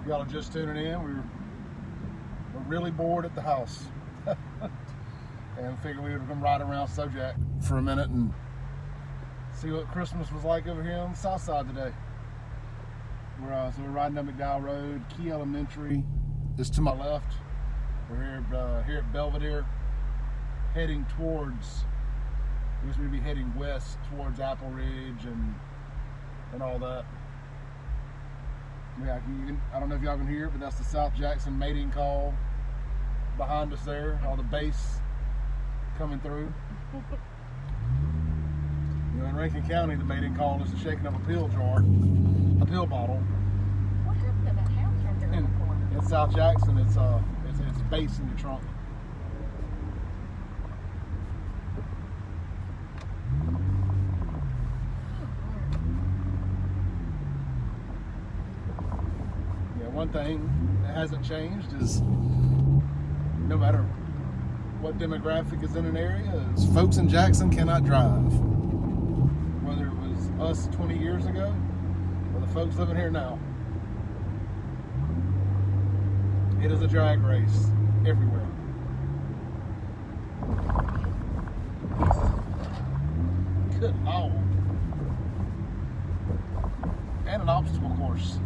Y'all are just tuning in. We're really bored at the house. And figured we would come ride around Sojak for a minute and see what Christmas was like over here on the south side today. So we're riding up McDowell Road. Key Elementary is to my left. We're here at Belvedere, heading towards, I guess we'd be heading west towards Apple Ridge and all that. Yeah, I don't know if y'all can hear it, but that's the South Jackson mating call behind us there. All the bass coming through. You know, in Rankin County, the mating call is the shaking of a pill jar, a pill bottle. What happened to that house right there in the corner? In South Jackson, it's bass in your trunk. One thing that hasn't changed is no matter what demographic is in an area, is folks in Jackson cannot drive. Whether it was us 20 years ago or the folks living here now. It is a drag race everywhere. Good Lord. And an obstacle course.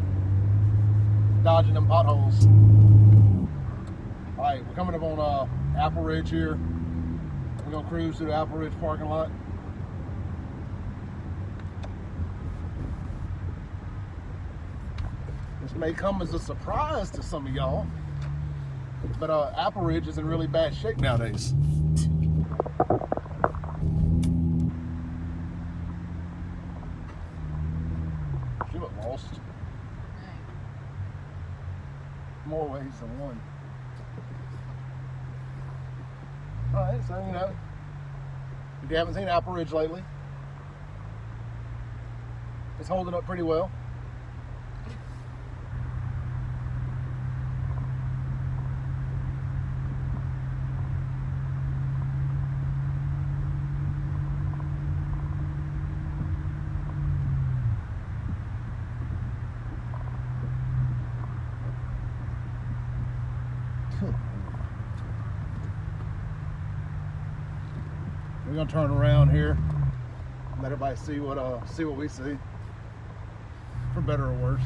Dodging them potholes. Alright, we're coming up on Apple Ridge here. We're going to cruise through the Apple Ridge parking lot. This may come as a surprise to some of y'all, but Apple Ridge is in really bad shape nowadays. She looked lost. More ways than one. Alright, so you know, if you haven't seen Apple Ridge lately, it's holding up pretty well. We're gonna turn around here, let everybody see what we see, for better or worse.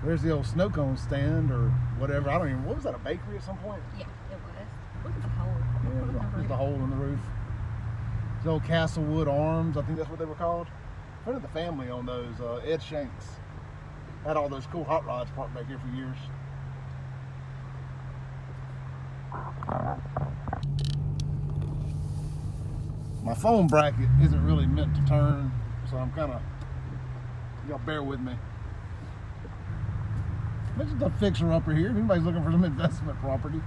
There's the old snow cone stand or whatever. I don't even. What was that? A bakery at some point? Yeah, it was. Look at the hole. Yeah, there's a hole in the roof. The old Castlewood Arms. I think that's what they were called. Friend of the family on those. Ed Shanks had all those cool hot rods parked back here for years. My phone bracket isn't really meant to turn, so I'm kind of, y'all bear with me. This is a fixer-upper here if anybody's looking for some investment property.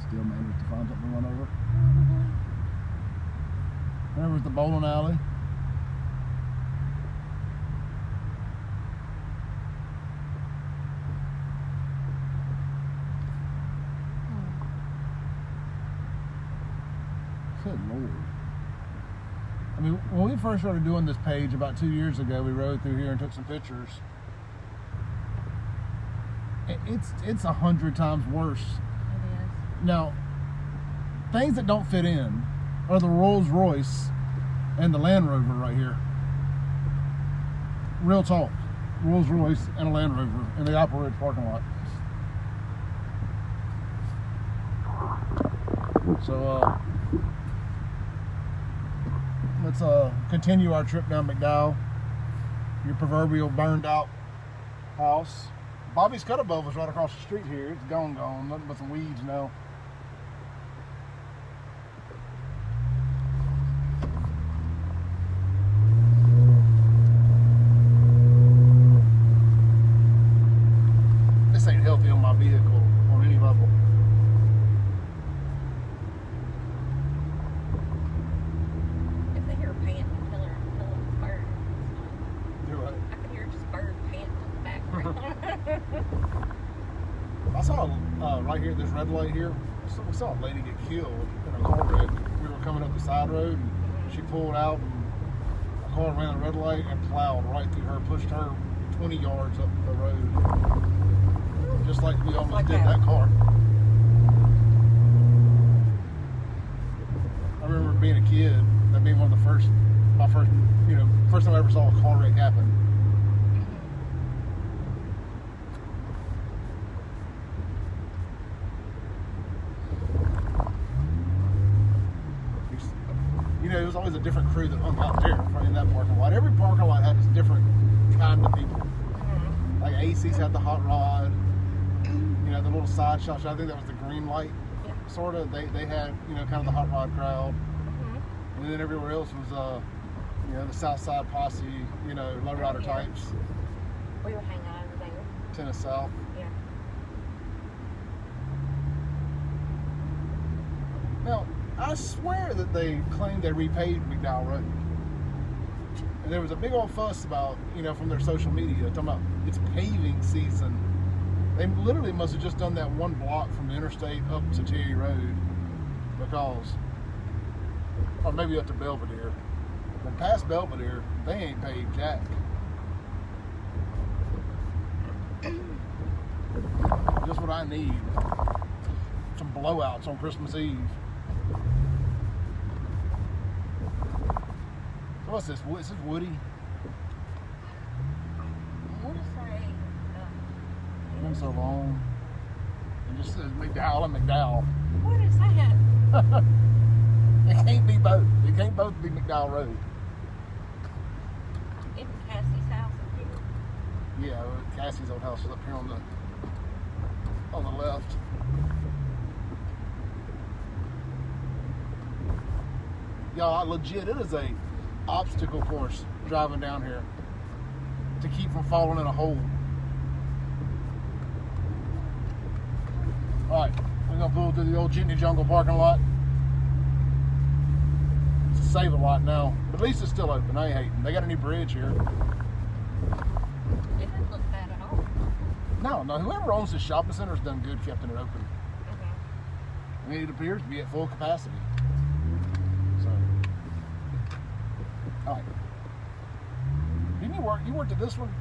Still managed to find something to run over. There's the bowling alley. Good Lord. I mean, when we first started doing this page about 2 years ago, we rode through here and took some pictures. It's 100 times worse. Now, things that don't fit in are the Rolls Royce and the Land Rover right here. Real talk. Rolls Royce and a Land Rover in the Apple Ridge parking lot. So, let's continue our trip down McDowell. Your proverbial burned out house. Bobby's cut above was right across the street here. It's gone. Nothing but some weeds now. This ain't healthy on my vehicle on any level. If they hear a pant, tell them it's bird. You're right. I can hear just bird panting. saw right here, this red light here, we saw a lady get killed in a car wreck. We were coming up the side road, and she pulled out, and a car ran a red light and plowed right through her, pushed her 20 yards up the road. Just like we almost did that car. I remember being a kid, that being one of the first time I ever saw a car wreck happen. It was always a different crew that hung out there in that parking lot. Every parking lot had its different kind of people. Like AC's had the hot rod, the little side shops. I think that was the green light, sort of. They had, kind of the hot rod crowd. And then everywhere else was, the South Side posse, lowrider types. We were hanging over there. Tennis South. Yeah. Now, I swear that they claimed they repaid McDowell Rd. And there was a big old fuss about, from their social media, talking about it's paving season. They literally must have just done that one block from the interstate up to Terry Road, because, or maybe up to Belvedere. But past Belvedere, they ain't paid jack. Just what I need. Some blowouts on Christmas Eve. So what's this? Is this Woody? I want to say. It's been so long. It just says McDowell and McDowell. What is that? It can't be both. It can't both be McDowell Road. Isn't Cassie's house up here? Yeah, Cassie's old house is up here on the left. Y'all, legit, it is a obstacle course driving down here to keep from falling in a hole. Alright, we're gonna pull through the old Jitney Jungle parking lot. It's a save a lot now, but at least it's still open. I ain't hating. They got a new bridge here. It doesn't look bad at all. No, whoever owns this shopping center has done good keeping it open. Okay. I mean, it appears to be at full capacity. So, all right. Didn't you worked at this one?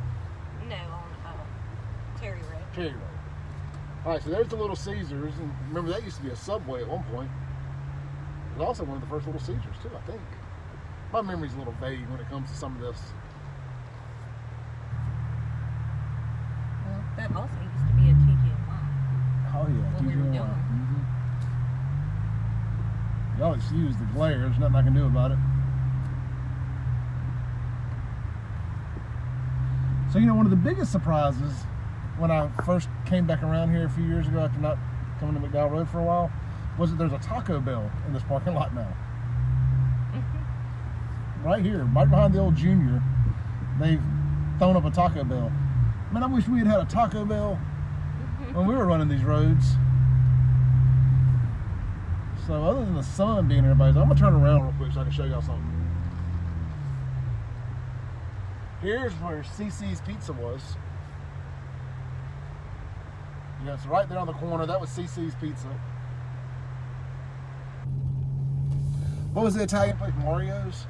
No, on Terry Road. Terry Road. All right, so there's the Little Caesars, and remember that used to be a Subway at one point. It was also one of the first Little Caesars too, I think. My memory's a little vague when it comes to some of this. Well, that also used to be a TGI. Oh yeah, When we were young. Y'all excuse the glare. There's nothing I can do about it. So one of the biggest surprises when I first came back around here a few years ago after not coming to McDowell Road for a while was that there's a Taco Bell in this parking lot now. Right here, right behind the old Junior, they've thrown up a Taco Bell. Man, I wish we had a Taco Bell when we were running these roads. So other than the sun being everybody's, I'm gonna turn around real quick so I can show y'all something. Here's where CC's Pizza was. Yeah, it's right there on the corner. That was CC's Pizza. What was the Italian place? Mario's?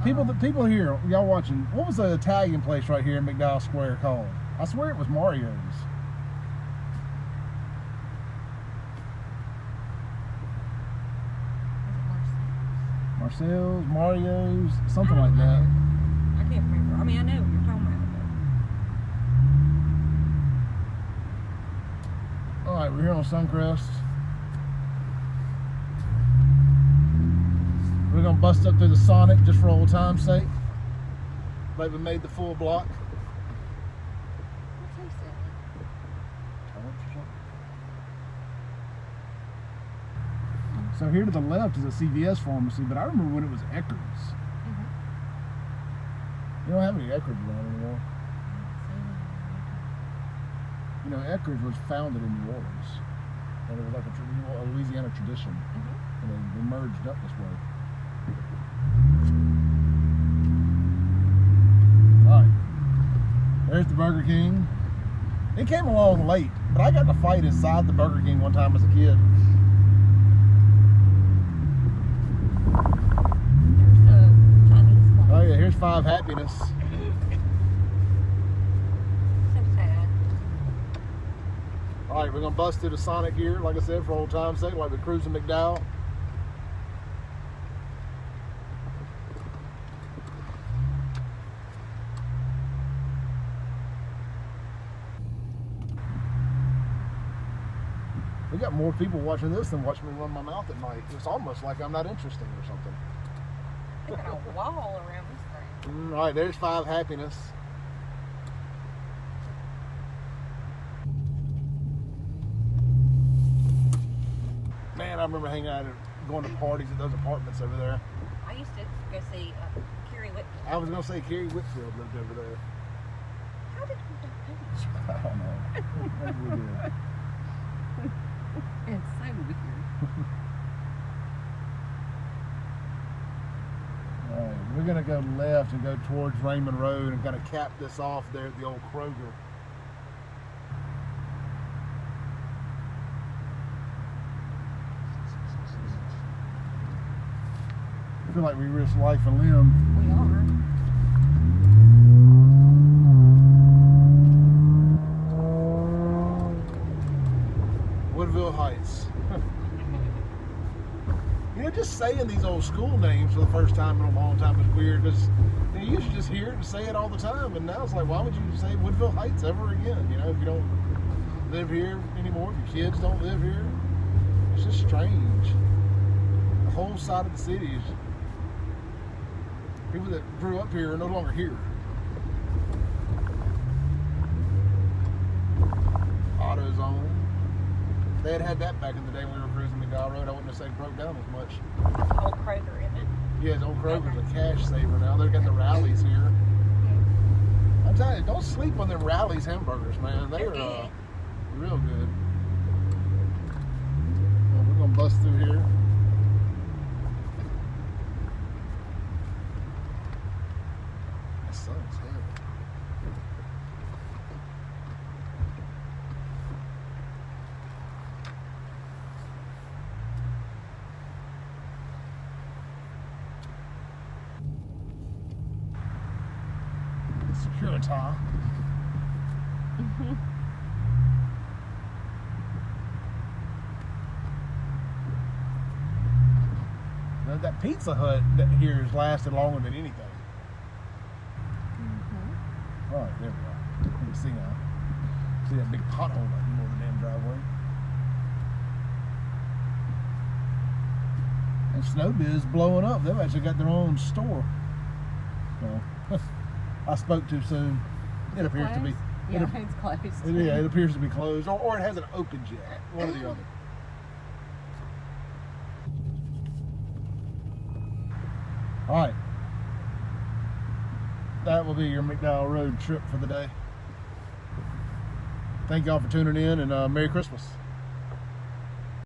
No, People here, y'all watching, what was the Italian place right here in McDowell Square called? I swear it was Mario's. Marcel's, Mario's, something like that. I can't remember. I mean, I know what you're talking about. All right, we're here on Suncrest. We're gonna bust up through the Sonic just for old time's sake. Like we made the full block. What's he saying? So here to the left is a CVS pharmacy, but I remember when it was Eckerd's. You don't have any Eckerd's around anymore. Eckerd's was founded in New Orleans, and it was like a Louisiana tradition, and they merged up this way. All right, There's the Burger King. It came along late, but I got to fight inside the Burger King one time as a kid. There's the Chinese place. Oh yeah, here's Five Happiness. So sad. All right, we're gonna bust through the Sonic here, like I said, for old time's sake, like we're cruising McDowell. We got more people watching this than watching me run my mouth at night. It's almost like I'm not interesting or something. They got a wall around this thing. All right, there's Five Happiness. Man, I remember hanging out and going to parties at those apartments over there. I used to go see Carrie Whitfield. I was going to say Carrie Whitfield lived over there. How did we get page? I don't know. Maybe we did. It's so weird. All right, we're going to go left and go towards Raymond Road and kind of cap this off there at the old Kroger. I feel like we risked life and limb. We are. Woodville Heights. You know, just saying these old school names for the first time in a long time is weird because you used to just hear it and say it all the time, and now it's like, why would you say Woodville Heights ever again? You know, if you don't live here anymore, if your kids don't live here, it's just strange. The whole side of the city is people that grew up here are no longer here. AutoZone. They had that back in the day when we were cruising McDowell Road. I wouldn't have said it broke down as much. That's old Kroger, isn't it? Yeah, the old Kroger's a cash saver now. They've got the Rallies here. I'm telling you, don't sleep on them Rallies hamburgers, man. They're real good. Well, we're gonna bust through here. The sun's heavy. Security. Now, that Pizza Hut that here has lasted longer than anything. All right, there we go. You can see now. See that big pothole right in the middle of the damn driveway. And Snowbiz blowing up. They've actually got their own store. So, I spoke too soon. It appears to be. Yeah, it's closed. Yeah, it appears to be closed, or it hasn't opened yet. One or the other. All right. That will be your McDowell Road trip for the day. Thank y'all for tuning in, and Merry Christmas.